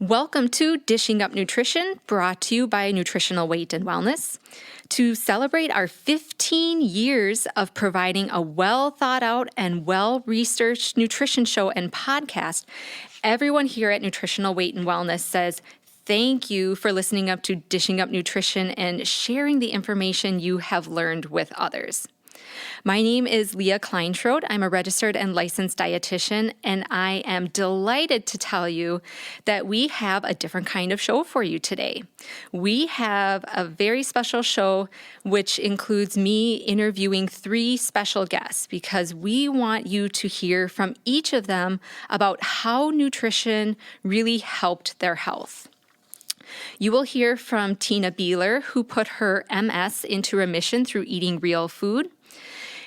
Welcome to Dishing Up Nutrition, brought to you by Nutritional Weight and Wellness. To celebrate our 15 years of providing a well-thought-out and well-researched nutrition show and podcast, everyone here at Nutritional Weight and Wellness says thank you for listening up to Dishing Up Nutrition and sharing the information you have learned with others. My name is Leah Kleinschrodt. I'm a registered and licensed dietitian, and I am delighted to tell you that we have a different kind of show for you today. We have a very special show, which includes me interviewing 3 special guests, because we want you to hear from each of them about how nutrition really helped their health. You will hear from Tina Beeler, who put her MS into remission through eating real food.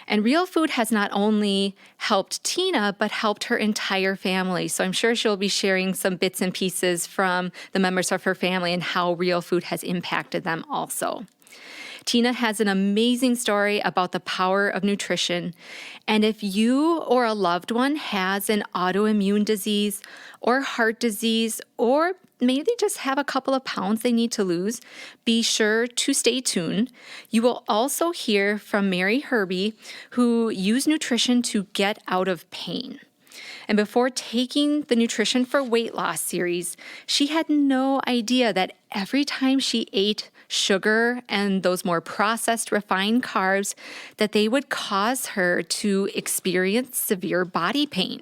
And real food has not only helped Tina, but helped her entire family. So I'm sure she'll be sharing some bits and pieces from the members of her family and how real food has impacted them also. Tina has an amazing story about the power of nutrition. And if you or a loved one has an autoimmune disease or heart disease, or maybe they just have a couple of pounds they need to lose, be sure to stay tuned. You will also hear from Mary Herbie, who used nutrition to get out of pain. And before taking the Nutrition for Weight Loss series, she had no idea that every time she ate sugar and those more processed refined carbs, that they would cause her to experience severe body pain.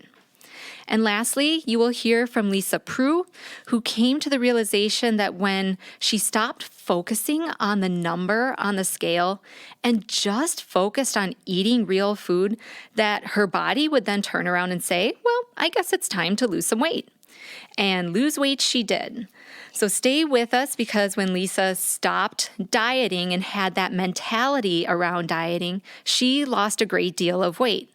And lastly, you will hear from Lisa Prue, who came to the realization that when she stopped focusing on the number on the scale and just focused on eating real food, that her body would then turn around and say, well, I guess it's time to lose some weight. And lose weight she did. So stay with us, because when Lisa stopped dieting and had that mentality around dieting, she lost a great deal of weight.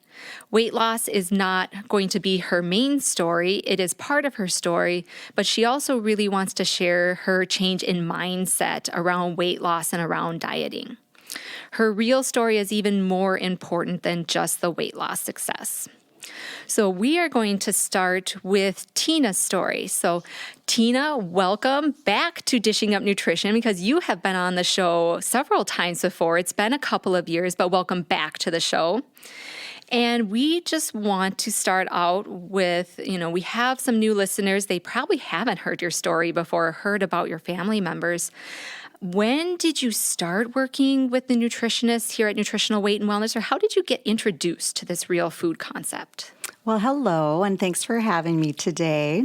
Weight loss is not going to be her main story. It is part of her story, but she also really wants to share her change in mindset around weight loss and around dieting. Her real story is even more important than just the weight loss success. So we are going to start with Tina's story. So Tina, welcome back to Dishing Up Nutrition, because you have been on the show several times before. It's been a couple of years, but welcome back to the show. And we just want to start out with, we have some new listeners. They probably haven't heard your story before or heard about your family members. When did you start working with the nutritionist here at Nutritional Weight and Wellness, or how did you get introduced to this real food concept? Well, hello, and thanks for having me today.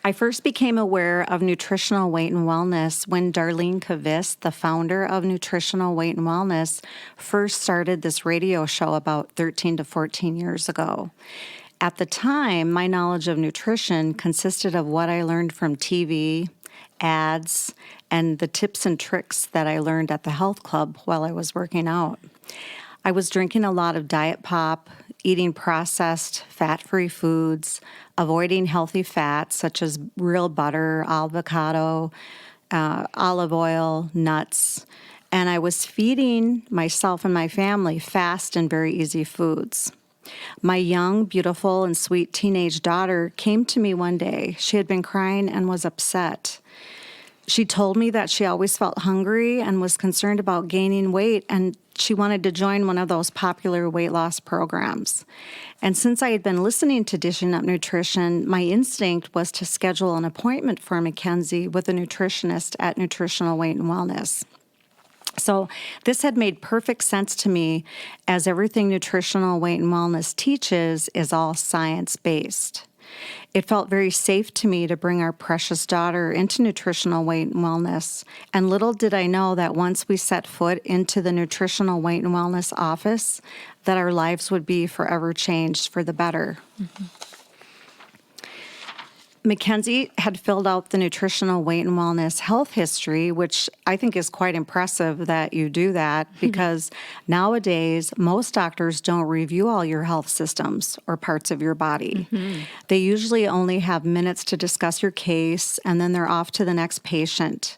I first became aware of Nutritional Weight and Wellness when Darlene Kvist, the founder of Nutritional Weight and Wellness, first started this radio show about 13 to 14 years ago. At the time, my knowledge of nutrition consisted of what I learned from TV, ads, and the tips and tricks that I learned at the health club while I was working out. I was drinking a lot of diet pop, eating processed, fat-free foods, avoiding healthy fats such as real butter, avocado, olive oil, nuts, and I was feeding myself and my family fast and very easy foods. My young, beautiful, and sweet teenage daughter came to me one day. She had been crying and was upset. She told me that she always felt hungry and was concerned about gaining weight, and she wanted to join one of those popular weight loss programs. And since I had been listening to Dishing Up Nutrition, my instinct was to schedule an appointment for Mackenzie with a nutritionist at Nutritional Weight and Wellness. So this had made perfect sense to me, as everything Nutritional Weight and Wellness teaches is all science-based. It felt very safe to me to bring our precious daughter into Nutritional Weight and Wellness, and little did I know that once we set foot into the Nutritional Weight and Wellness office, that our lives would be forever changed for the better. Mm-hmm. Mackenzie had filled out the Nutritional Weight and Wellness health history, which I think is quite impressive that you do that, because nowadays most doctors don't review all your health systems or parts of your body. Mm-hmm. They usually only have minutes to discuss your case, and then they're off to the next patient.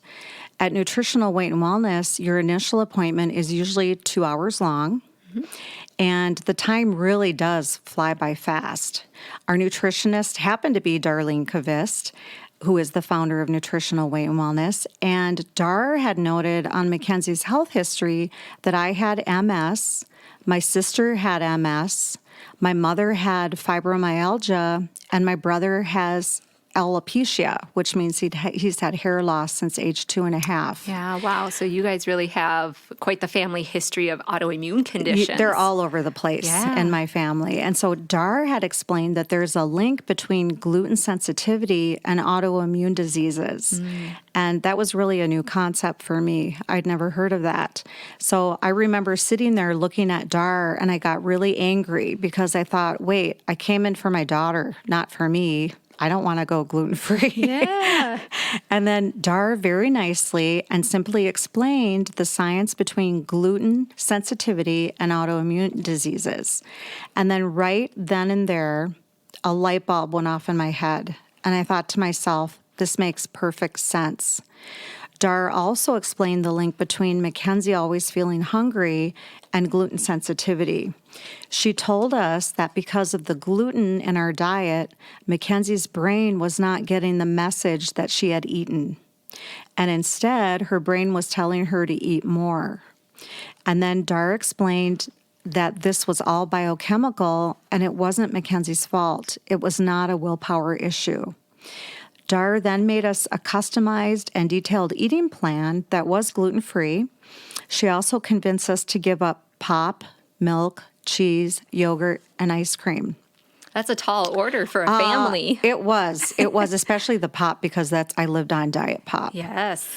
At Nutritional Weight and Wellness, your initial appointment is usually 2 hours long. Mm-hmm. And the time really does fly by fast. Our nutritionist happened to be Darlene Kvist. who is the founder of Nutritional Weight and Wellness. And Dar had noted on Mackenzie's health history that I had MS, my sister had MS, my mother had fibromyalgia, and my brother has alopecia, which means he's had hair loss since age 2.5. Yeah, wow. So you guys really have quite the family history of autoimmune conditions. They're all over the place in my family. And so Dar had explained that there's a link between gluten sensitivity and autoimmune diseases. And that was really a new concept for me. I'd never heard of that. So I remember sitting there looking at Dar, and I got really angry because I thought, wait, I came in for my daughter, not for me. I don't want to go gluten-free. Yeah. And then Dar very nicely and simply explained the science between gluten sensitivity and autoimmune diseases. And then right then and there, a light bulb went off in my head. And I thought to myself, this makes perfect sense. Dar also explained the link between Mackenzie always feeling hungry and gluten sensitivity. She told us that because of the gluten in our diet, Mackenzie's brain was not getting the message that she had eaten. And instead, her brain was telling her to eat more. And then Dar explained that this was all biochemical and it wasn't Mackenzie's fault. It was not a willpower issue. Dar then made us a customized and detailed eating plan that was gluten-free. She also convinced us to give up pop, milk, cheese, yogurt, and ice cream. That's a tall order for a family. It was. It was, especially the pop, because I lived on diet pop. Yes.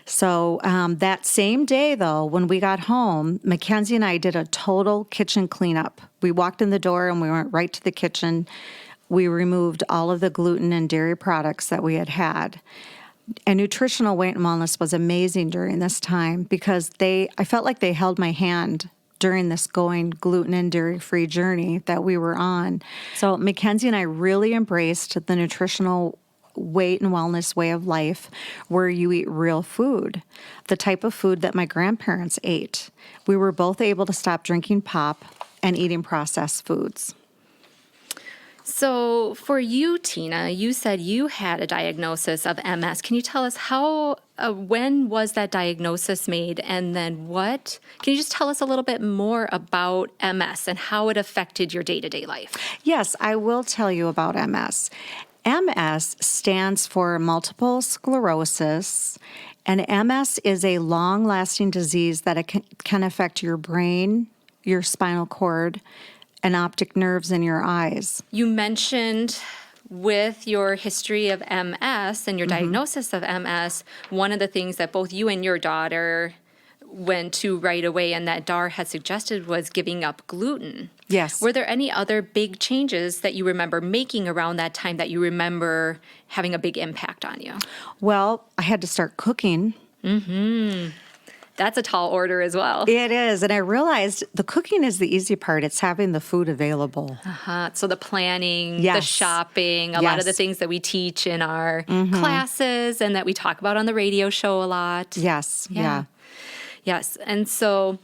So that same day, though, when we got home, Mackenzie and I did a total kitchen cleanup. We walked in the door and we went right to the kitchen. We removed all of the gluten and dairy products that we had. And Nutritional Weight and Wellness was amazing during this time because I felt like they held my hand during this going gluten and dairy-free journey that we were on. So Mackenzie and I really embraced the nutritional weight and wellness way of life where you eat real food, the type of food that my grandparents ate. We were both able to stop drinking pop and eating processed foods. So for you, Tina, you said you had a diagnosis of MS. Can you tell us when was that diagnosis made, and then can you just tell us a little bit more about MS and how it affected your day-to-day life? Yes, I will tell you about MS. MS stands for multiple sclerosis, and MS is a long-lasting disease that can affect your brain, your spinal cord, and optic nerves in your eyes. You mentioned with your history of MS and your diagnosis of MS, one of the things that both you and your daughter went to right away and that Dar had suggested was giving up gluten. Yes. Were there any other big changes that you remember making around that time that you remember having a big impact on you? Well, I had to start cooking. That's a tall order as well. It is. And I realized the cooking is the easy part. It's having the food available. So the planning, Yes. the shopping, a lot of the Yes. things that we teach in our classes and that we talk about on the radio show a lot. Yes. Yeah. Yes. And so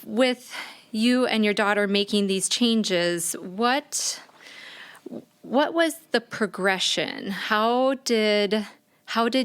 with you and your daughter making these changes, what was the progression? How did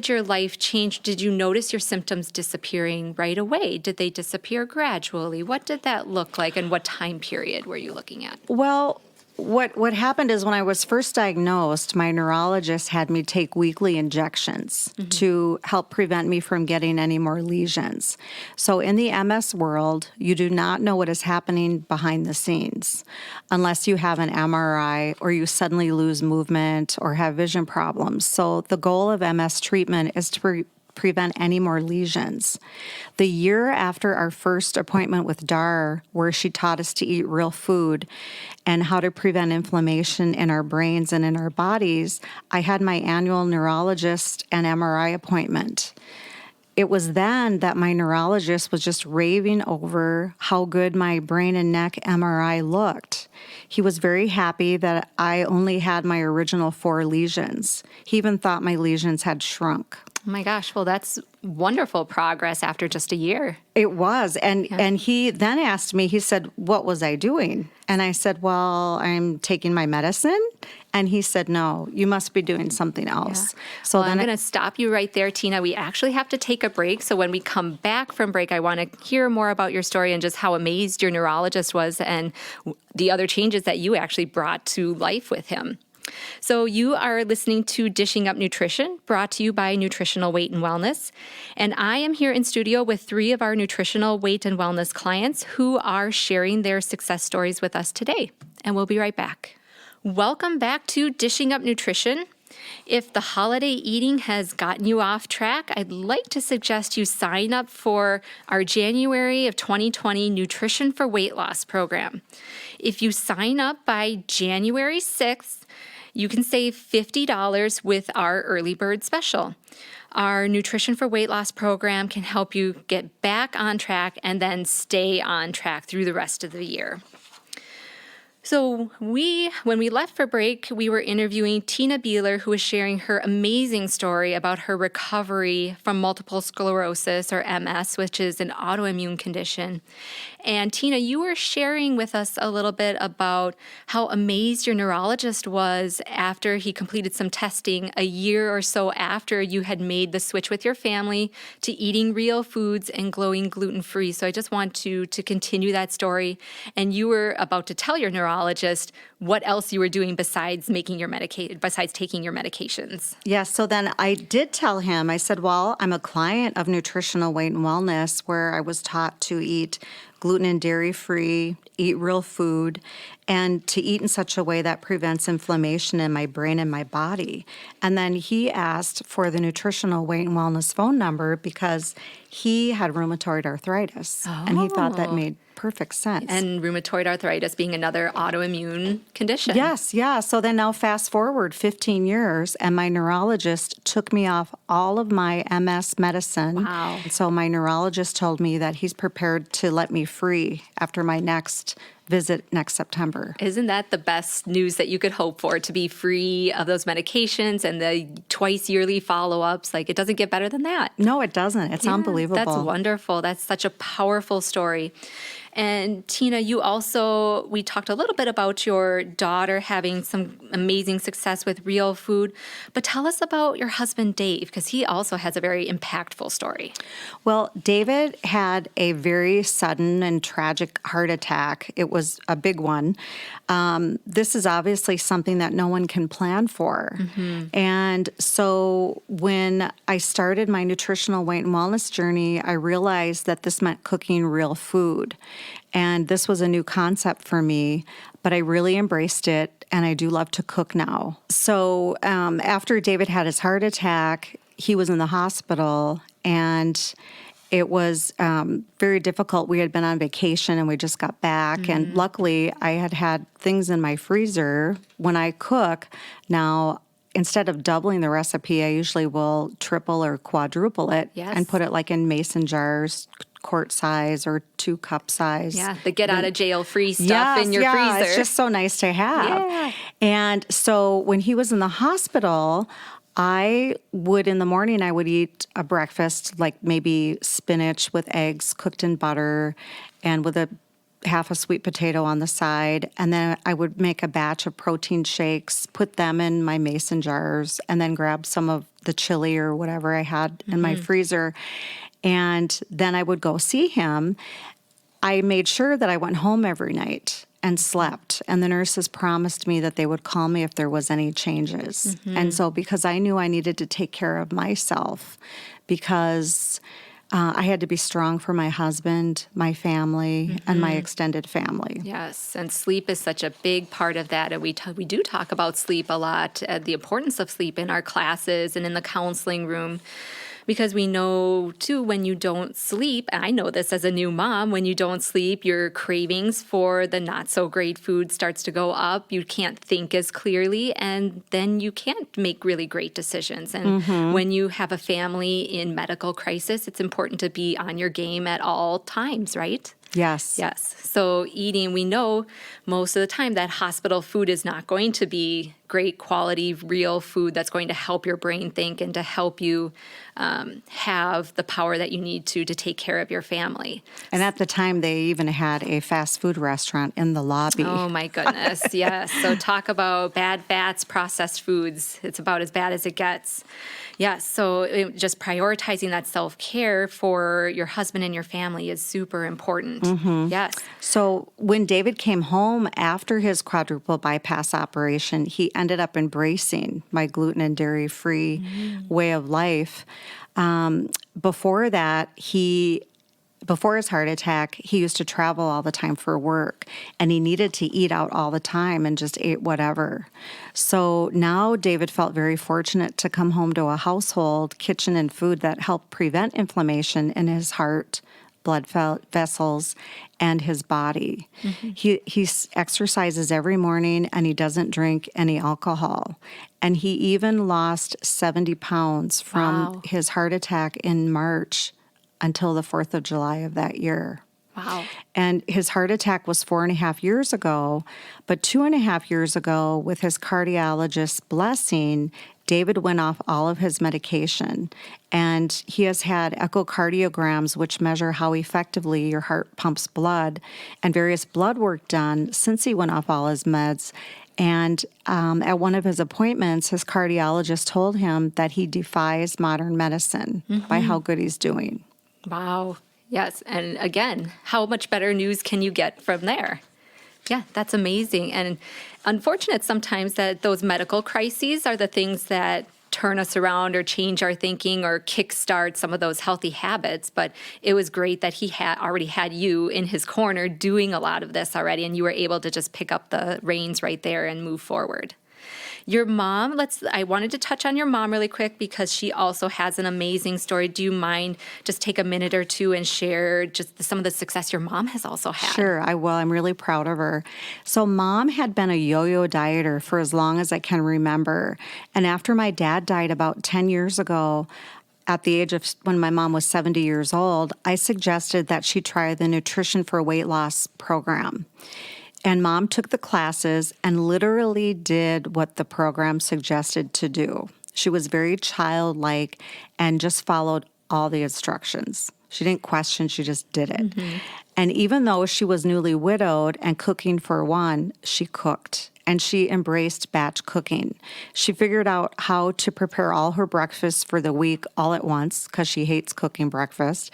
your life change? Did you notice your symptoms disappearing right away? Did they disappear gradually? What did that look like, and what time period were you looking at? Well, what happened is when I was first diagnosed, my neurologist had me take weekly injections to help prevent me from getting any more lesions. So in the MS world, you do not know what is happening behind the scenes unless you have an MRI or you suddenly lose movement or have vision problems. So the goal of MS treatment is to prevent any more lesions. The year after our first appointment with Dar, where she taught us to eat real food and how to prevent inflammation in our brains and in our bodies, I had my annual neurologist and MRI appointment. It was then that my neurologist was just raving over how good my brain and neck MRI looked. He was very happy that I only had my original 4 lesions. He even thought my lesions had shrunk. Oh my gosh. Well, that's wonderful progress after just a year. It was. And he then asked me, he said, what was I doing? And I said, well, I'm taking my medicine. And he said, no, you must be doing something else. So well, I'm going to stop you right there, Tina. We actually have to take a break. So when we come back from break, I want to hear more about your story and just how amazed your neurologist was and the other changes that you actually brought to life with him. So you are listening to Dishing Up Nutrition, brought to you by Nutritional Weight and Wellness. And I am here in studio with 3 of our nutritional weight and wellness clients who are sharing their success stories with us today. And we'll be right back. Welcome back to Dishing Up Nutrition. If the holiday eating has gotten you off track, I'd like to suggest you sign up for our January of 2020 Nutrition for Weight Loss program. If you sign up by January 6th, you can save $50 with our early bird special. Our Nutrition for Weight Loss program can help you get back on track and then stay on track through the rest of the year. So when we left for break, we were interviewing Tina Beeler, who was sharing her amazing story about her recovery from multiple sclerosis, or MS, which is an autoimmune condition. And Tina, you were sharing with us a little bit about how amazed your neurologist was after he completed some testing a year or so after you had made the switch with your family to eating real foods and going gluten-free. So I just want to continue that story. And you were about to tell your neurologist what else you were doing besides taking your medications. Yes, so then I did tell him, I said, well, I'm a client of Nutritional Weight and Wellness, where I was taught to eat gluten and dairy-free, eat real food, and to eat in such a way that prevents inflammation in my brain and my body. And then he asked for the Nutritional Weight and Wellness phone number because he had rheumatoid arthritis, and he thought that made perfect sense. And rheumatoid arthritis being another autoimmune condition. Yes, yeah. So then now fast forward 15 years, and my neurologist took me off all of my MS medicine. Wow. So my neurologist told me that he's prepared to let me free after my next visit next September. Isn't that the best news that you could hope for, to be free of those medications and the twice yearly follow-ups? Like, it doesn't get better than that. No, it doesn't. It's unbelievable. That's wonderful. That's such a powerful story. And Tina, we talked a little bit about your daughter having some amazing success with real food, but tell us about your husband, Dave, because he also has a very impactful story. Well, David had a very sudden and tragic heart attack. It was a big one. This is obviously something that no one can plan for. Mm-hmm. And so when I started my nutritional weight and wellness journey, I realized that this meant cooking real food. And this was a new concept for me, but I really embraced it, and I do love to cook now. So after David had his heart attack, he was in the hospital, and it was very difficult. We had been on vacation, and we just got back, mm-hmm. and luckily I had things in my freezer. When I cook now, instead of doubling the recipe, I usually will triple or quadruple it and put it like in mason jars, quart size or 2-cup size. Yeah, the get out of jail free stuff in your freezer. It's just so nice to have. Yeah. And so when he was in the hospital, in the morning, I would eat a breakfast, like maybe spinach with eggs cooked in butter and with half a sweet potato on the side. And then I would make a batch of protein shakes, put them in my mason jars, and then grab some of the chili or whatever I had in my freezer. And then I would go see him. I made sure that I went home every night and slept. And the nurses promised me that they would call me if there was any changes. Mm-hmm. And so because I knew I needed to take care of myself, because I had to be strong for my husband, my family, mm-hmm. and my extended family. Yes, and sleep is such a big part of that. And we do talk about sleep a lot, the importance of sleep in our classes and in the counseling room. Because we know, too, when you don't sleep, and I know this as a new mom, when you don't sleep, your cravings for the not-so-great food starts to go up. You can't think as clearly, and then you can't make really great decisions. And mm-hmm. when you have a family in medical crisis, it's important to be on your game at all times, right? Yes. Yes. So eating, we know most of the time that hospital food is not going to be great quality, real food that's going to help your brain think and to help you have the power that you need to take care of your family. And at the time, they even had a fast food restaurant in the lobby. Oh my goodness, yes. So talk about bad fats, processed foods. It's about as bad as it gets. Yes, so just prioritizing that self-care for your husband and your family is super important. Yes. So when David came home after his quadruple bypass operation, he ended up embracing my gluten and dairy-free way of life. Before that, before his heart attack, he used to travel all the time for work, and he needed to eat out all the time and just ate whatever. So now David felt very fortunate to come home to a household, kitchen, and food that helped prevent inflammation in his heart, blood vessels, and his body. He exercises every morning, and he doesn't drink any alcohol. And he even lost 70 pounds from his heart attack in March until the 4th of July of that year. Wow. And his heart attack was 4.5 years ago, but 2.5 years ago, with his cardiologist's blessing, David went off all of his medication, and he has had echocardiograms, which measure how effectively your heart pumps blood, and various blood work done since he went off all his meds. And at one of his appointments, his cardiologist told him that he defies modern medicine by how good he's doing. Wow. Yes. And again, how much better news can you get from there? Yeah, that's amazing. And unfortunate sometimes that those medical crises are the things that turn us around or change our thinking or kickstart some of those healthy habits. But it was great that he had already had you in his corner doing a lot of this already, and you were able to just pick up the reins right there and move forward. Your mom, I wanted to touch on your mom really quick because she also has an amazing story. Do you mind just take a minute or two and share just some of the success your mom has also had? Sure, I will. I'm really proud of her. So Mom had been a yo-yo dieter for as long as I can remember. And after my dad died about 10 years ago, at the age of when my mom was 70 years old, I suggested that she try the Nutrition for Weight Loss program. And Mom took the classes and literally did what the program suggested to do. She was very childlike and just followed all the instructions. She didn't question, she just did it. And even though she was newly widowed and cooking for one, she cooked. And she embraced batch cooking. She figured out how to prepare all her breakfasts for the week all at once because she hates cooking breakfast.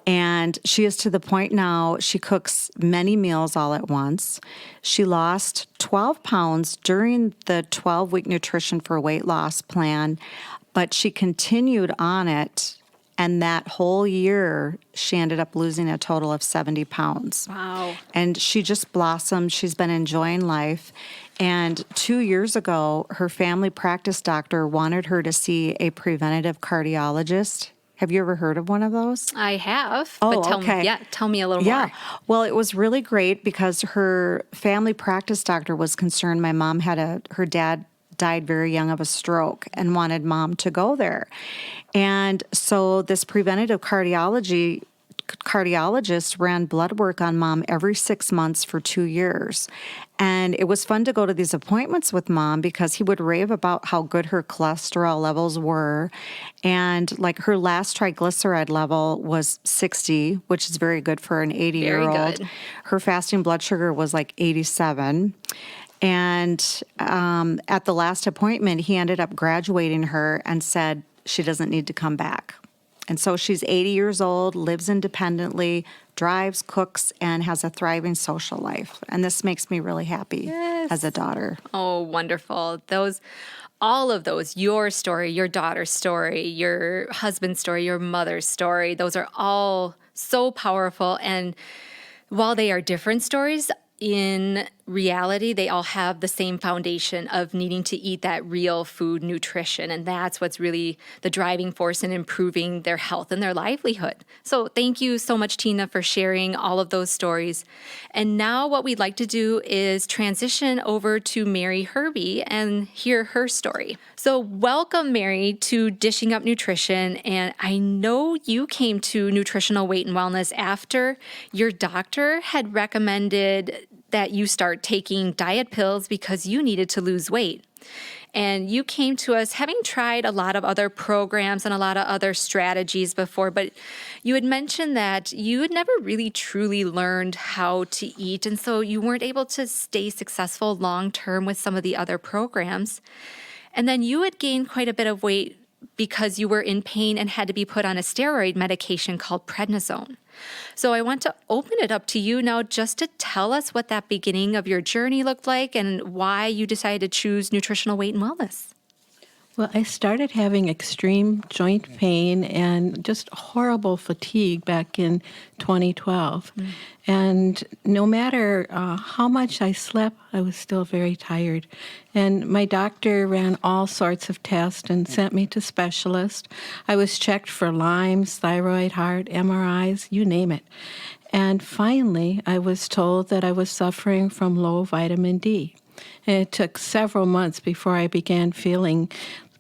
And she is to the point now, she cooks many meals all at once. She lost 12 pounds during the 12-week Nutrition for Weight Loss plan, but she continued on it. And that whole year, she ended up losing a total of 70 pounds. Wow. And she just blossomed. She's been enjoying life. And 2 years ago, her family practice doctor wanted her to see a preventative cardiologist. Have you ever heard of one of those? I have. Oh, but okay. Tell me a little Yeah. more. Well, it was really great because her family practice doctor was concerned my mom her dad died very young of a stroke and wanted Mom to go there. And so this preventative cardiologist ran blood work on Mom every 6 months for 2 years. And it was fun to go to these appointments with Mom because he would rave about how good her cholesterol levels were. And like her last triglyceride level was 60, which is very good for an 80-year-old. Very good. Her fasting blood sugar was like 87. And at the last appointment, he ended up graduating her and said she doesn't need to come back. And so she's 80 years old, lives independently, drives, cooks, and has a thriving social life. And this makes me really happy as a daughter. Oh, wonderful. All of those, your story, your daughter's story, your husband's story, your mother's story, those are all so powerful. And while they are different stories, in reality, they all have the same foundation of needing to eat that real food nutrition. And that's what's really the driving force in improving their health and their livelihood. So thank you so much, Tina, for sharing all of those stories. And now what we'd like to do is transition over to Mary Herby and hear her story. So welcome, Mary, to Dishing Up Nutrition. And I know you came to Nutritional Weight and Wellness after your doctor had recommended that you start taking diet pills because you needed to lose weight. And you came to us having tried a lot of other programs and a lot of other strategies before, but you had mentioned that you had never really truly learned how to eat. And so you weren't able to stay successful long-term with some of the other programs. And then you had gained quite a bit of weight because you were in pain and had to be put on a steroid medication called prednisone. So I want to open it up to you now just to tell us what that beginning of your journey looked like and why you decided to choose nutritional weight and wellness. Well, I started having extreme joint pain and just horrible fatigue back in 2012. And no matter how much I slept, I was still very tired. And my doctor ran all sorts of tests and sent me to specialists. I was checked for Lyme's, thyroid, heart, MRIs, you name it. And finally, I was told that I was suffering from low vitamin D. And it took several months before I began feeling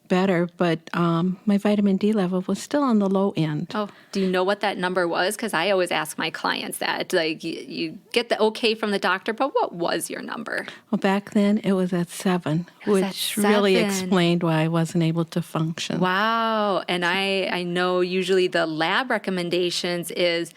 better, but my vitamin D level was still on the low end. Oh, do you know what that number was? Because I always ask my clients that. Like, you get the okay from the doctor, but what was your number? Well, back then it was at 7, which really explained why I wasn't able to function. Wow. And I know usually the lab recommendations is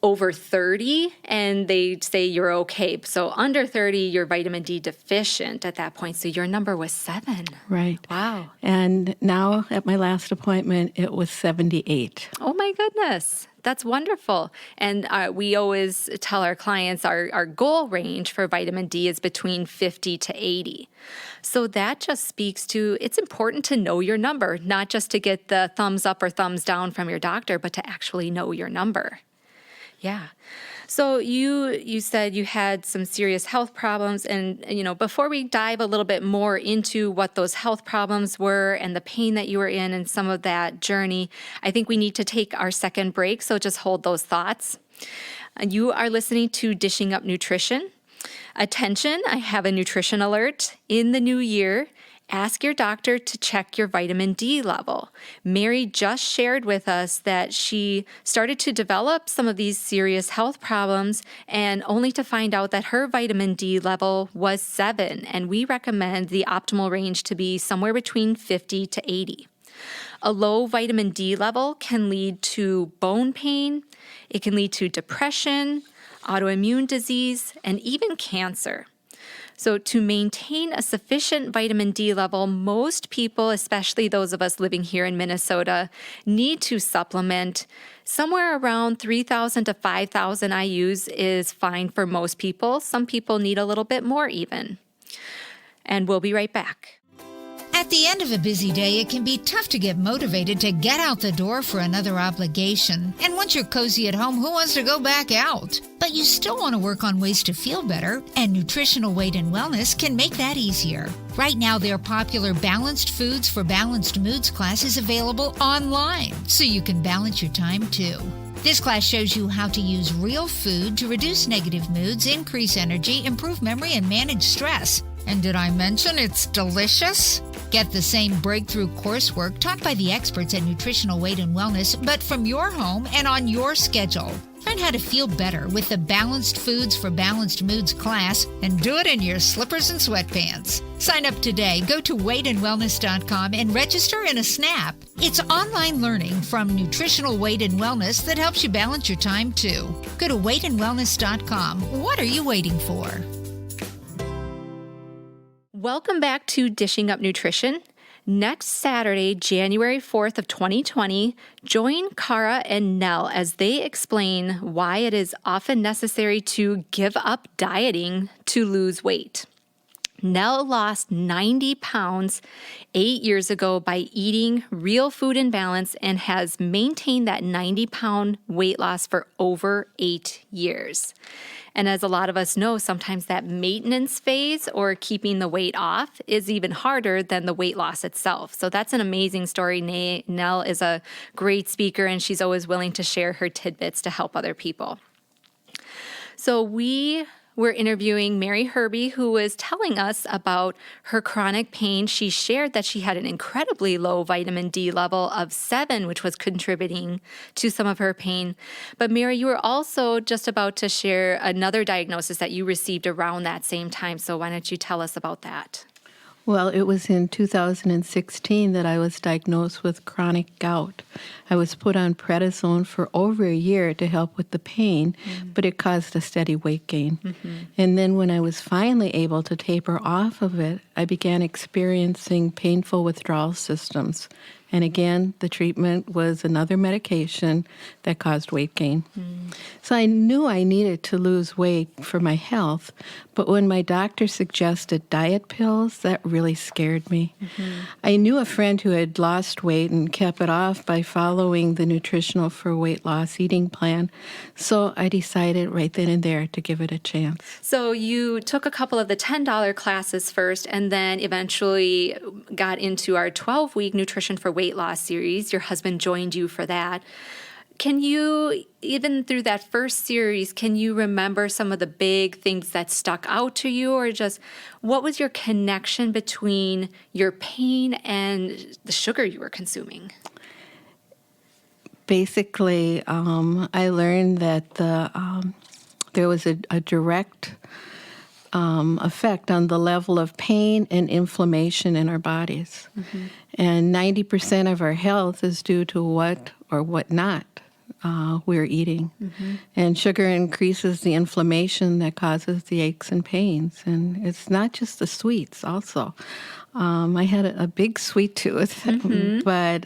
over 30, and they say you're okay. So under 30, you're vitamin D deficient at that point. So your number was 7. Right. Wow. And now at my last appointment, it was 78. Oh my goodness. That's wonderful. And we always tell our clients our goal range for vitamin D is between 50 to 80. So that just speaks to it's important to know your number, not just to get the thumbs up or thumbs down from your doctor, but to actually know your number. Yeah. So you said you had some serious health problems, and before we dive a little bit more into what those health problems were and the pain that you were in and some of that journey, I think we need to take our second break. So just hold those thoughts. You are listening to Dishing Up Nutrition. Attention, I have a nutrition alert. In the new year, ask your doctor to check your vitamin D level. Mary just shared with us that she started to develop some of these serious health problems and only to find out that her vitamin D level was 7, and we recommend the optimal range to be somewhere between 50 to 80. A low vitamin D level can lead to bone pain, it can lead to depression, autoimmune disease, and even cancer. So to maintain a sufficient vitamin D level, most people, especially those of us living here in Minnesota, need to supplement. Somewhere around 3,000 to 5,000 IUs is fine for most people. Some people need a little bit more even. And we'll be right back. At the end of a busy day, it can be tough to get motivated to get out the door for another obligation. And once you're cozy at home, who wants to go back out? But you still want to work on ways to feel better, and Nutritional Weight and Wellness can make that easier. Right now, their popular Balanced Foods for Balanced Moods class is available online, so you can balance your time too. This class shows you how to use real food to reduce negative moods, increase energy, improve memory, and manage stress. And did I mention it's delicious? Get the same breakthrough coursework taught by the experts at Nutritional Weight and Wellness, but from your home and on your schedule. Learn how to feel better with the Balanced Foods for Balanced Moods class and do it in your slippers and sweatpants. Sign up today. Go to weightandwellness.com and register in a snap. It's online learning from Nutritional Weight and Wellness that helps you balance your time too. Go to weightandwellness.com. What are you waiting for? Welcome back to Dishing Up Nutrition. Next Saturday, January 4th of 2020, join Cara and Nell as they explain why it is often necessary to give up dieting to lose weight. Nell lost 90 pounds 8 years ago by eating real food in balance and has maintained that 90-pound weight loss for over 8 years. And as a lot of us know, sometimes that maintenance phase or keeping the weight off is even harder than the weight loss itself. So that's an amazing story. Nell is a great speaker, and she's always willing to share her tidbits to help other people. So we're interviewing Mary Herbie, who was telling us about her chronic pain. She shared that she had an incredibly low vitamin D level of 7, which was contributing to some of her pain. But Mary, you were also just about to share another diagnosis that you received around that same time. So why don't you tell us about that? Well, it was in 2016 that I was diagnosed with chronic gout. I was put on prednisone for over a year to help with the pain, but it caused a steady weight gain. And then when I was finally able to taper off of it, I began experiencing painful withdrawal symptoms. And again, the treatment was another medication that caused weight gain. So I knew I needed to lose weight for my health, but when my doctor suggested diet pills, that really scared me. I knew a friend who had lost weight and kept it off by following the Nutritional for Weight Loss eating plan, so I decided right then and there to give it a chance. So you took a couple of the $10 classes first and then eventually got into our 12-week Nutrition for Weight Loss series. Your husband joined you for that. Can you, even through that first series, can you remember some of the big things that stuck out to you, or just what was your connection between your pain and the sugar you were consuming? Basically, I learned that there was a direct effect on the level of pain and inflammation in our bodies. And 90% of our health is due to what or what not we're eating. And sugar increases the inflammation that causes the aches and pains. And it's not just the sweets also. I had a big sweet tooth, but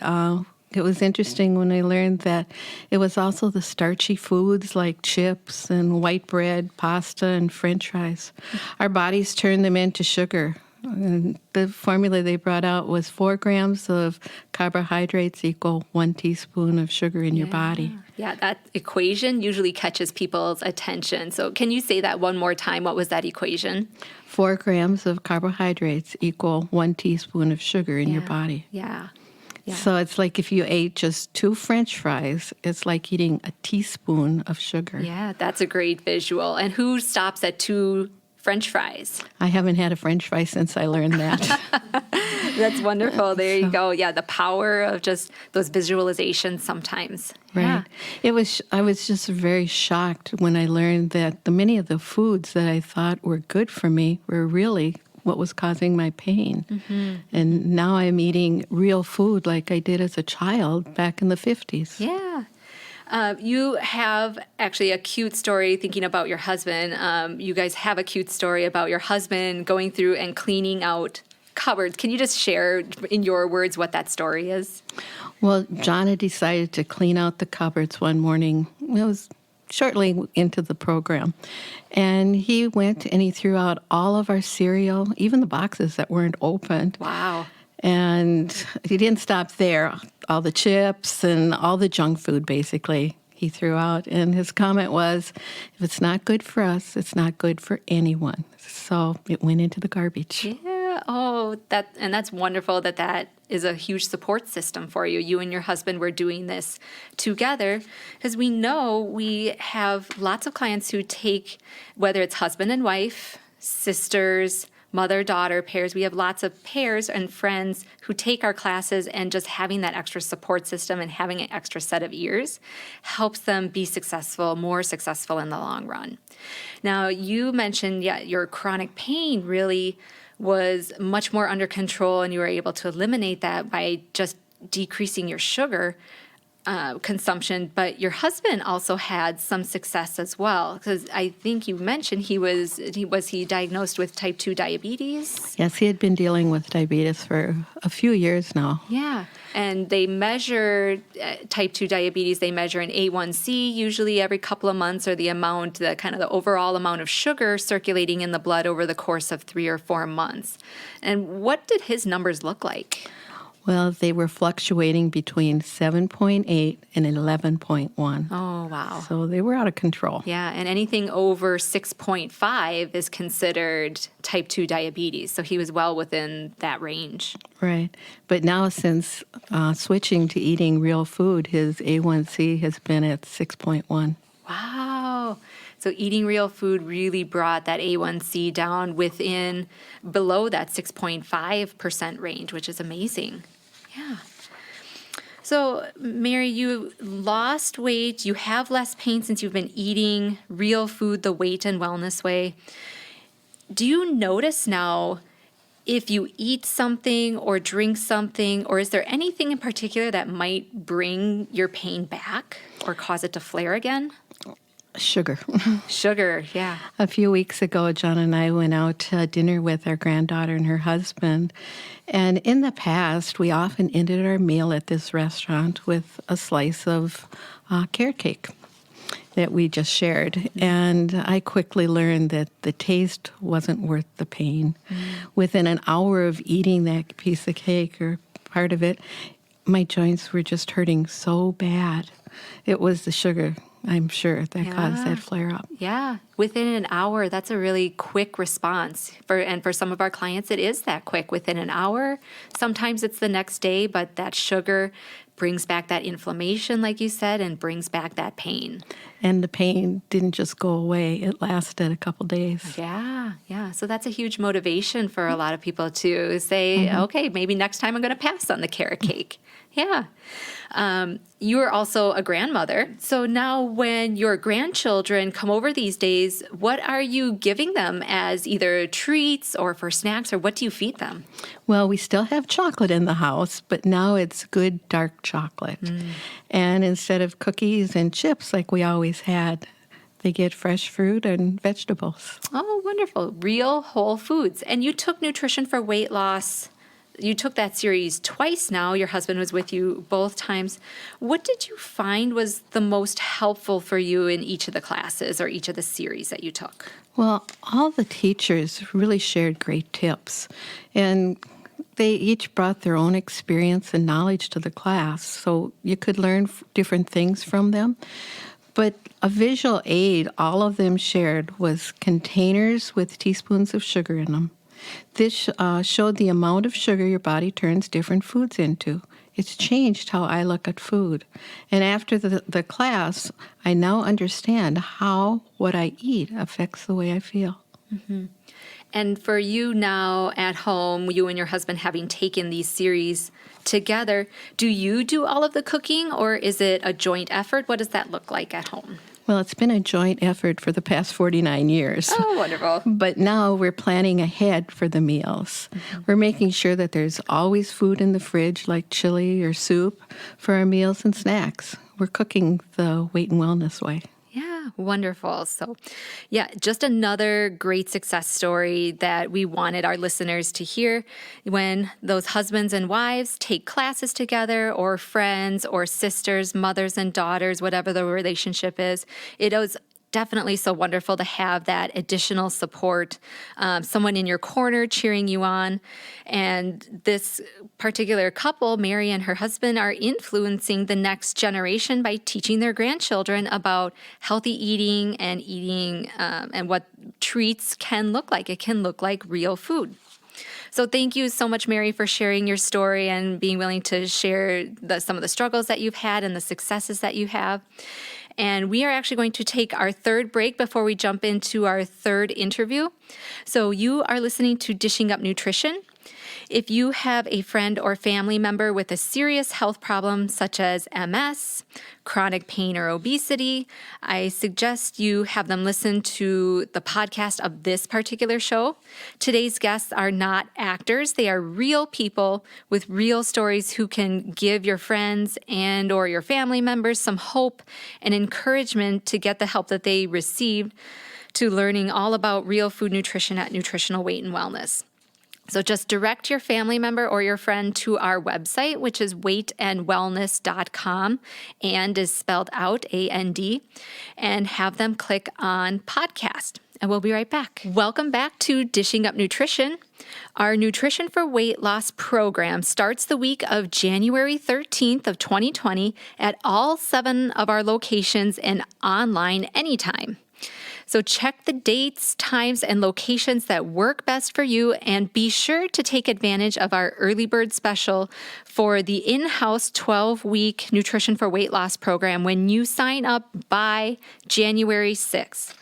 it was interesting when I learned that it was also the starchy foods like chips and white bread, pasta, and French fries. Our bodies turn them into sugar. And the formula they brought out was 4 grams of carbohydrates equal 1 teaspoon of sugar in your body. Yeah, that equation usually catches people's attention. So can you say that one more time? What was that equation? 4 grams of carbohydrates equal 1 teaspoon of sugar in your body. Yeah. So it's like if you ate just 2 French fries, it's like eating a teaspoon of sugar. Yeah, that's a great visual. And who stops at 2 French fries? I haven't had a French fry since I learned that. That's wonderful. There you go. Yeah, the power of just those visualizations sometimes. Right. Yeah. I was just very shocked when I learned that many of the foods that I thought were good for me were really what was causing my pain. And now I'm eating real food like I did as a child back in the 50s. Yeah. You have actually a cute story thinking about your husband. You guys have a cute story about your husband going through and cleaning out cupboards. Can you just share in your words what that story is? Well, John had decided to clean out the cupboards one morning. It was shortly into the program. And he went and he threw out all of our cereal, even the boxes that weren't opened. Wow. And he didn't stop there. All the chips and all the junk food, basically, he threw out. And his comment was, if it's not good for us, it's not good for anyone. So it went into the garbage. Yeah. Oh, that's wonderful that is a huge support system for you. You and your husband were doing this together, because we know we have lots of clients who take, whether it's husband and wife, sisters, mother-daughter pairs. We have lots of pairs and friends who take our classes, and just having that extra support system and having an extra set of ears helps them be successful, more successful in the long run. Now, you mentioned, your chronic pain really was much more under control, and you were able to eliminate that by just decreasing your sugar. consumption, but your husband also had some success as well, because I think you mentioned he was diagnosed with type 2 diabetes? Yes, he had been dealing with diabetes for a few years now. Yeah, and they measure type 2 diabetes. They measure an A1C usually every couple of months, or the overall amount of sugar circulating in the blood over the course of 3 or 4 months. And what did his numbers look like? Well, they were fluctuating between 7.8 and 11.1. Oh, wow. So they were out of control. Yeah, and anything over 6.5 is considered type 2 diabetes. So he was well within that range. Right. But now since switching to eating real food, his A1C has been at 6.1. Wow. So eating real food really brought that A1C down below that 6.5% range, which is amazing. Yeah. So, Mary, you lost weight. You have less pain since you've been eating real food the weight and wellness way. Do you notice now if you eat something or drink something, or is there anything in particular that might bring your pain back or cause it to flare again? Sugar. Sugar, yeah. A few weeks ago, John and I went out to dinner with our granddaughter and her husband. And in the past, we often ended our meal at this restaurant with a slice of carrot cake that we just shared. And I quickly learned that the taste wasn't worth the pain. Within an hour of eating that piece of cake or part of it, my joints were just hurting so bad. It was the sugar, I'm sure, that caused that flare-up. Yeah, within an hour, that's a really quick response. For some of our clients, it is that quick, within an hour. Sometimes it's the next day, but that sugar brings back that inflammation, like you said, and brings back that pain. And the pain didn't just go away. It lasted a couple days. Yeah. So that's a huge motivation for a lot of people to say, okay, maybe next time I'm going to pass on the carrot cake. Yeah. You are also a grandmother. So now when your grandchildren come over these days, what are you giving them as either treats or for snacks, or what do you feed them? Well, we still have chocolate in the house, but now it's good dark chocolate. And instead of cookies and chips like we always had, they get fresh fruit and vegetables. Oh, wonderful. Real whole foods. And you took Nutrition for Weight Loss. You took that series twice now. Your husband was with you both times. What did you find was the most helpful for you in each of the classes or each of the series that you took? Well, all the teachers really shared great tips. And they each brought their own experience and knowledge to the class, so you could learn different things from them. But a visual aid all of them shared was containers with teaspoons of sugar in them. This showed the amount of sugar your body turns different foods into. It's changed how I look at food. And after the class, I now understand how what I eat affects the way I feel. And for you now at home, you and your husband having taken these series together, do you do all of the cooking, or is it a joint effort? What does that look like at home? Well, it's been a joint effort for the past 49 years. Oh, wonderful. But now we're planning ahead for the meals. We're making sure that there's always food in the fridge, like chili or soup, for our meals and snacks. We're cooking the weight and wellness way. Yeah, wonderful. So, yeah, just another great success story that we wanted our listeners to hear. When those husbands and wives take classes together, or friends or sisters, mothers and daughters, whatever the relationship is, it is definitely so wonderful to have that additional support, someone in your corner cheering you on. And this particular couple, Mary and her husband, are influencing the next generation by teaching their grandchildren about healthy eating and what treats can look like. It can look like real food. So thank you so much, Mary, for sharing your story and being willing to share some of the struggles that you've had and the successes that you have. And we are actually going to take our third break before we jump into our third interview. So you are listening to Dishing Up Nutrition. If you have a friend or family member with a serious health problem such as MS, chronic pain, or obesity, I suggest you have them listen to the podcast of this particular show. Today's guests are not actors. They are real people with real stories who can give your friends and or your family members some hope and encouragement to get the help that they received to learning all about real food nutrition at Nutritional Weight and Wellness. So just direct your family member or your friend to our website, which is weightandwellness.com and is spelled out AND, and have them click on podcast. And we'll be right back. Welcome back to Dishing Up Nutrition. Our Nutrition for Weight Loss program starts the week of January 13th of 2020 at all 7 of our locations and online anytime. So check the dates, times, and locations that work best for you, and be sure to take advantage of our early bird special for the in-house 12-week Nutrition for Weight Loss program when you sign up by January 6th.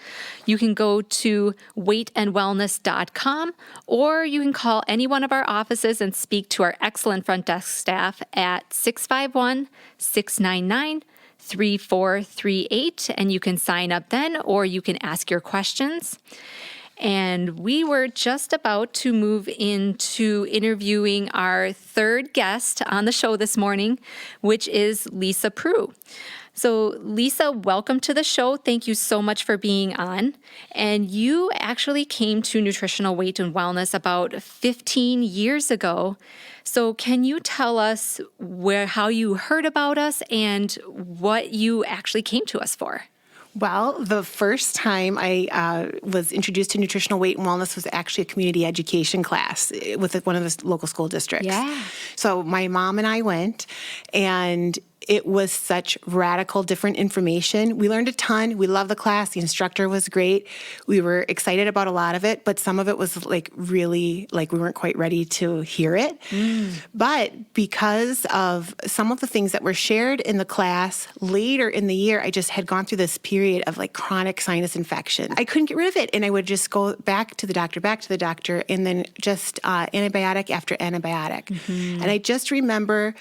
You can go to weightandwellness.com, or you can call any one of our offices and speak to our excellent front desk staff at 651-699-3438, and you can sign up then, or you can ask your questions. And we were just about to move into interviewing our third guest on the show this morning, which is Lisa Prue. So Lisa, welcome to the show. Thank you so much for being on. And you actually came to Nutritional Weight and Wellness about 15 years ago. So can you tell us how you heard about us and what you actually came to us for? Well, the first time I was introduced to nutritional weight and wellness was actually a community education class with one of the local school districts. Yeah. So my mom and I went, and it was such radical, different information. We learned a ton. We loved the class. The instructor was great. We were excited about a lot of it, but some of it was really we weren't quite ready to hear it. But because of some of the things that were shared in the class later in the year, I just had gone through this period of chronic sinus infection. I couldn't get rid of it, and I would just go back to the doctor, and then just antibiotic after antibiotic. And I just remember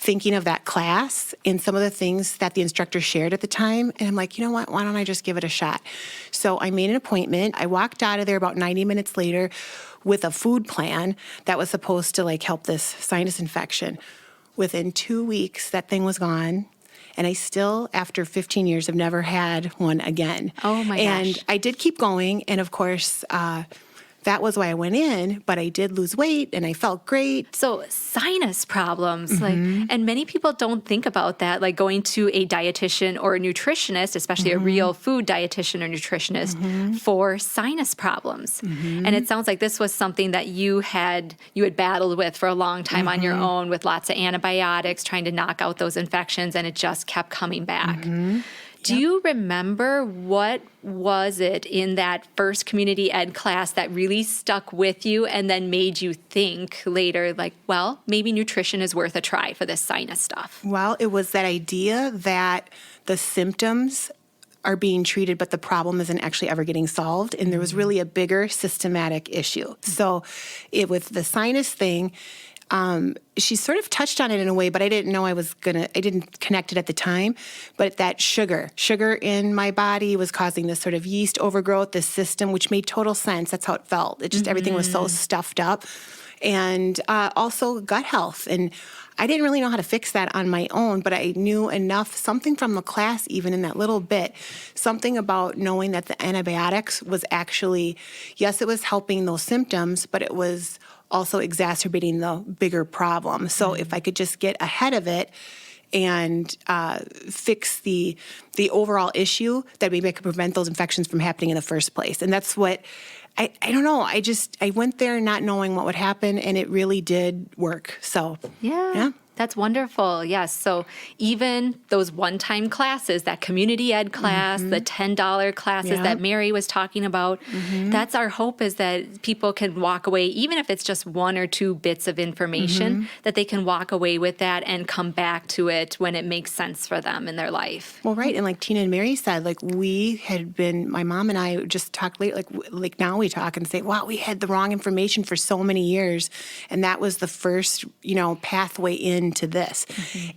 thinking of that class and some of the things that the instructor shared at the time. And I'm like, you know what, why don't I just give it a shot? So I made an appointment. I walked out of there about 90 minutes later with a food plan that was supposed to help this sinus infection. Within 2 weeks, that thing was gone. And I still, after 15 years, have never had one again. Oh my gosh. And I did keep going. And of course, that was why I went in, but I did lose weight and I felt great. So sinus problems, and many people don't think about that, going to a dietitian or a nutritionist, especially a real food dietitian or nutritionist for sinus problems. And it sounds like this was something that you had battled with for a long time on your own with lots of antibiotics, trying to knock out those infections, and it just kept coming back. Do you remember what was it in that first community ed class that really stuck with you and then made you think later, well, maybe nutrition is worth a try for this sinus stuff? Well, it was that idea that the symptoms are being treated, but the problem isn't actually ever getting solved. And there was really a bigger systematic issue. So with the sinus thing, she sort of touched on it in a way, but I didn't know I didn't connect it at the time. But that sugar in my body was causing this sort of yeast overgrowth, this system, which made total sense. That's how it felt. It just, everything was so stuffed up. And also gut health. And I didn't really know how to fix that on my own, but I knew enough, something from the class, even in that little bit, something about knowing that the antibiotics was actually, yes, it was helping those symptoms, but it was also exacerbating the bigger problem. So if I could just get ahead of it and fix the overall issue, that maybe I could prevent those infections from happening in the first place. And that's what, I don't know, I went there not knowing what would happen, and it really did work. So, Yeah. That's wonderful. Yes. So even those one-time classes, that community ed class, the $10 classes Yeah. that Mary was talking about, that's our hope, is that people can walk away, even if it's just one or two bits of information, that they can walk away with that and come back to it when it makes sense for them in their life. Well, right. And like Tina and Mary said, like we had been, my mom and I just talked late, like now we talk and say, wow, we had the wrong information for so many years. And that was the first, pathway into this.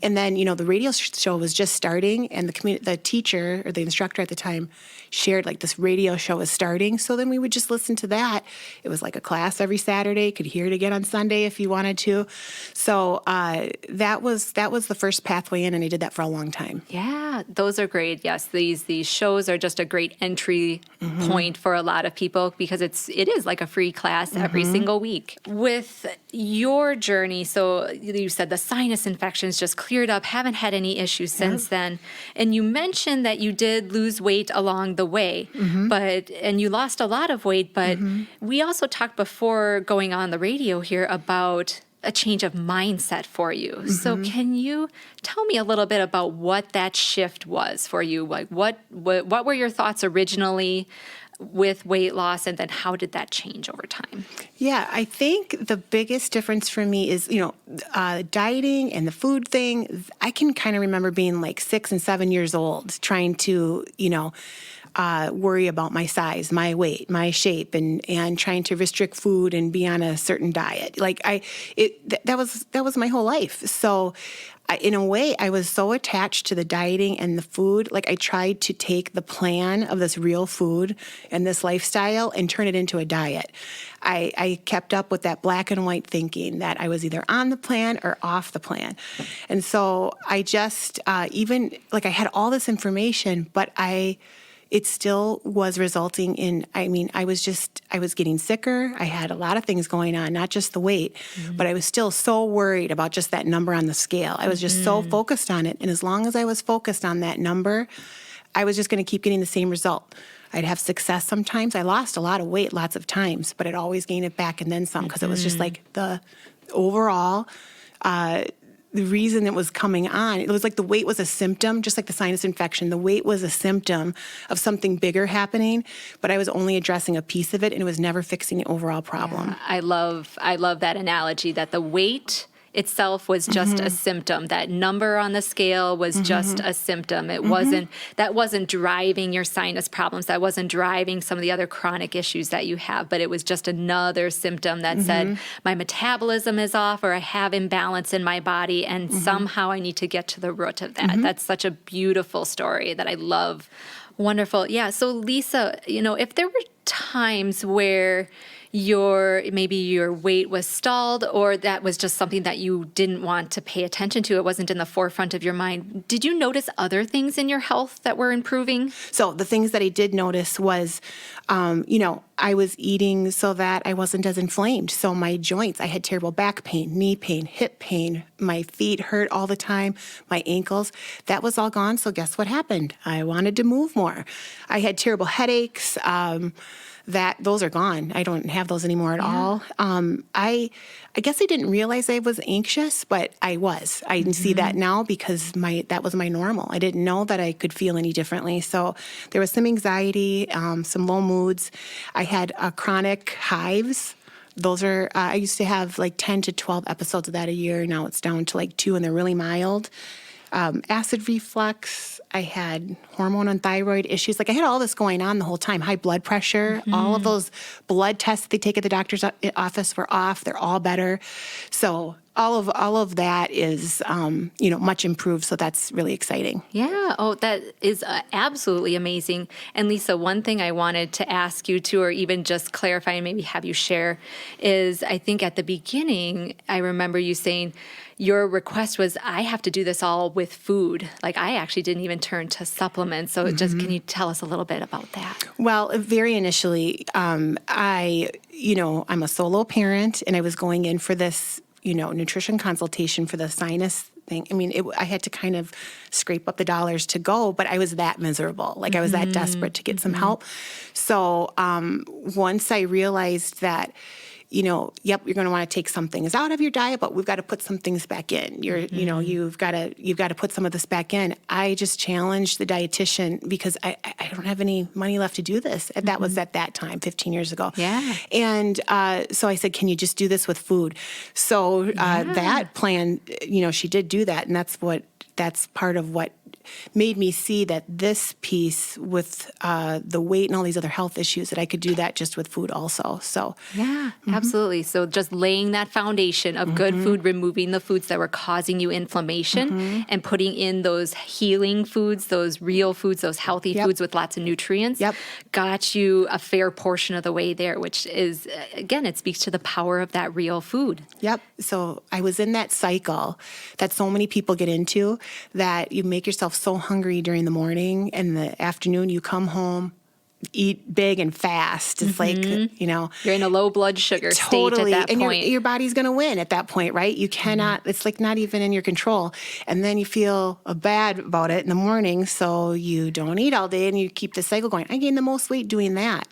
And then, the radio show was just starting, and the teacher or the instructor at the time shared like this radio show was starting. So then we would just listen to that. It was like a class every Saturday. Could hear it again on Sunday if you wanted to. So that was the first pathway in, and I did that for a long time. Yeah, those are great. Yes, these shows are just a great entry point for a lot of people, because it is like a free class every single week. With your journey, so you said the sinus infections just cleared up, haven't had any issues since then, and you mentioned that you did lose weight along the way, and you lost a lot of weight, but we also talked before going on the radio here about a change of mindset for you. So can you tell me a little bit about what that shift was for you? Like what were your thoughts originally with weight loss, and then how did that change over time? Yeah, I think the biggest difference for me is, dieting and the food thing. I can kind of remember being like 6 and 7 years old, trying to, worry about my size, my weight, my shape, and trying to restrict food and be on a certain diet. Like that was my whole life. So in a way, I was so attached to the dieting and the food. Like I tried to take the plan of this real food and this lifestyle and turn it into a diet. I kept up with that black and white thinking that I was either on the plan or off the plan. And so I just, even like I had all this information, but it still was resulting in, I was getting sicker. I had a lot of things going on, not just the weight, but I was still so worried about just that number on the scale. I was just so focused on it. And as long as I was focused on that number, I was just going to keep getting the same result. I'd have success sometimes. I lost a lot of weight lots of times, but I'd always gain it back and then some, because it was just like the overall, the reason it was coming on, it was like the weight was a symptom, just like the sinus infection. The weight was a symptom of something bigger happening, but I was only addressing a piece of it, and it was never fixing the overall problem. I love that analogy, that the weight itself was just a symptom. That number on the scale was just a symptom. It wasn't driving your sinus problems. That wasn't driving some of the other chronic issues that you have, but it was just another symptom that said my metabolism is off, or I have imbalance in my body, and somehow I need to get to the root of that. That's such a beautiful story that I love. Wonderful. Yeah. So Lisa, if there were times where maybe your weight was stalled, or that was just something that you didn't want to pay attention to, it wasn't in the forefront of your mind, did you notice other things in your health that were improving? So the things that I did notice was, I was eating so that I wasn't as inflamed. So my joints, I had terrible back pain, knee pain, hip pain, my feet hurt all the time, my ankles, that was all gone. So guess what happened? I wanted to move more. I had terrible headaches. Those are gone. I don't have those anymore at all. I guess I didn't realize I was anxious, but I was. I see that now because that was my normal. I didn't know that I could feel any differently. So there was some anxiety, some low moods. I had chronic hives. Those are, I used to have like 10 to 12 episodes of that a year. Now it's down to like 2, and they're really mild. Acid reflux. I had hormone and thyroid issues. Like I had all this going on the whole time. High blood pressure. All of those blood tests that they take at the doctor's office were off. They're all better. So all of that is, much improved. So that's really exciting. Yeah. Oh, that is absolutely amazing. And Lisa, one thing I wanted to ask you too, or even just clarify and maybe have you share, is I think at the beginning, I remember you saying your request was, I have to do this all with food. Like I actually didn't even turn to supplements. So just, can you tell us a little bit about that? Well, very initially, I'm a solo parent, and I was going in for this, nutrition consultation for the sinus thing. I had to kind of scrape up the dollars to go, but I was that miserable. Like I was that desperate to get some help. So once I realized that yep, you're going to want to take some things out of your diet, but we've got to put some things back in. You've got to put some of this back in. I just challenged the dietitian because I don't have any money left to do this. And that was at that time, 15 years ago. Yeah. And so I said, can you just do this with food? So that plan, she did do that. And that's part of what made me see that this piece with the weight and all these other health issues, that I could do that just with food also. So yeah, absolutely. So just laying that foundation of good food, removing the foods that were causing you inflammation and putting in those healing foods, those real foods, those healthy foods with lots of nutrients, got you a fair portion of the way there, which is, again, it speaks to the power of that real food. Yep. So I was in that cycle that so many people get into, that you make yourself so hungry during the morning, and the afternoon you come home, eat big and fast. It's like, You're in a low blood sugar state at that and point. your body's going to win at that point, right? You cannot, it's like not even in your control. And then you feel bad about it in the morning, so you don't eat all day and you keep the cycle going. I gained the most weight doing that.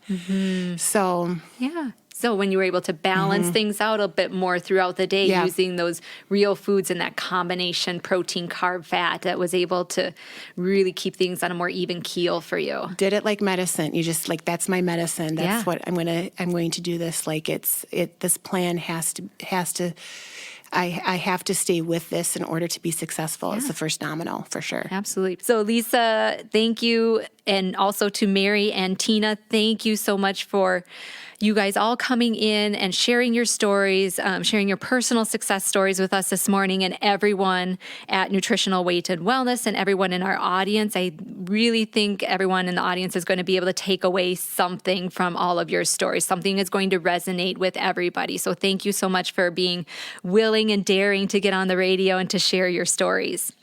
So yeah. So when you were able to balance things out a bit more throughout the day using those real foods and that combination protein, carb, fat, that was able to really keep things on a more even keel for you. did it like medicine. You just that's my medicine. That's what I'm going to do this. This plan has to I have to stay with this in order to be successful. It's the first domino for sure. Absolutely. So Lisa, thank you. And also to Mary and Tina, thank you so much for you guys all coming in and sharing your stories, sharing your personal success stories with us this morning, and everyone at Nutritional Weight and Wellness and everyone in our audience. I really think everyone in the audience is going to be able to take away something from all of your stories. Something is going to resonate with everybody. So thank you so much for being willing and daring to get on the radio and to share your stories.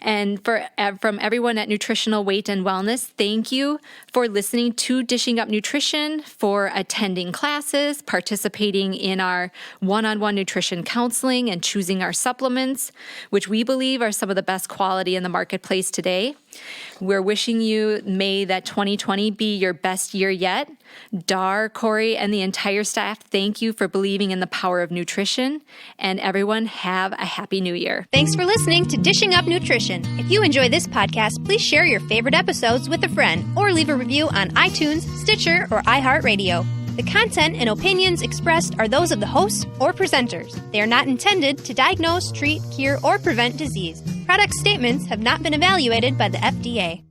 And from everyone at Nutritional Weight and Wellness, thank you for listening to Dishing Up Nutrition, for attending classes, participating in our one-on-one nutrition counseling, and choosing our supplements, which we believe are some of the best quality in the marketplace today. We're wishing you, may that 2020 be your best year yet. Dar, Corey, and the entire staff, thank you for believing in the power of nutrition. And everyone, have a happy new year. Thanks for listening to Dishing Up Nutrition. If you enjoy this podcast, please share your favorite episodes with a friend or leave a review on iTunes, Stitcher, or iHeartRadio. The content and opinions expressed are those of the hosts or presenters. They are not intended to diagnose, treat, cure, or prevent disease. Product statements have not been evaluated by the FDA.